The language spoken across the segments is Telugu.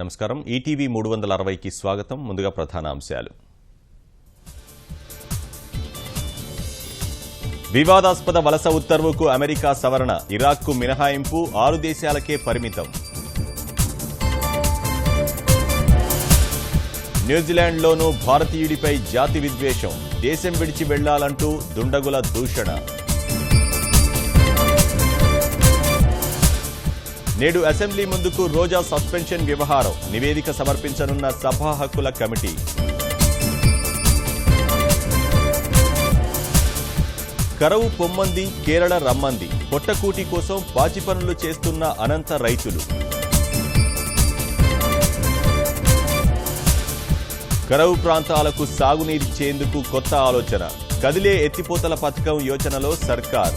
నమస్కారం. ఈటీవీ 360కి స్వాగతం. ముందుగా ప్రధాన అంశాలు. వివాదాస్పద వలస ఉత్తర్వుకు అమెరికా సవరణ, ఇరాక్కు మినహాయింపు 6 దేశాలకే పరిమితం. న్యూజిలాండ్లోనూ భారతీయుడిపై జాతి విద్వేషం, దేశం విడిచి వెళ్లాలంటూ దుండగుల దూషణ. నేడు అసెంబ్లీ ముందుకు రోజా సస్పెన్షన్ వ్యవహారం, నివేదిక సమర్పించనున్న సభా హక్కుల కమిటీ. కరవు పొమ్మంది, కేరళ రమ్మంది, పొట్టకూటి కోసం పాచి పనులు చేస్తున్న అనంత రైతులు. కరవు ప్రాంతాలకు సాగునీరిచ్చేందుకు కొత్త ఆలోచన, కదిలే ఎత్తిపోతల పథకం యోచనలో సర్కార్.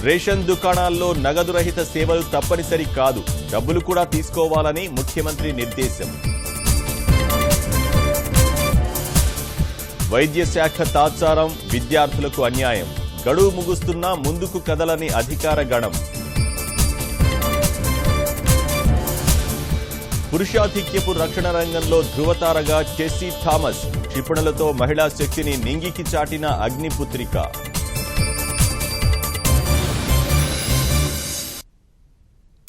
రేషన్ దుకాణాల్లో నగదు రహిత సేవలు తప్పనిసరి కాదు, డబ్బులు కూడా తీసుకోవాలని ముఖ్యమంత్రి నిర్దేశం. వైద్య శాఖ తాత్సారం, విద్యార్థులకు అన్యాయం, గడువు ముగుస్తున్నా ముందుకు కదలని అధికార గణం. పురుషాధిక్యపు రక్షణ రంగంలో ధృవతారగా టెస్సీ థామస్, క్షిపణులతో మహిళా శక్తిని నింగికి చాటిన అగ్నిపుత్రిక.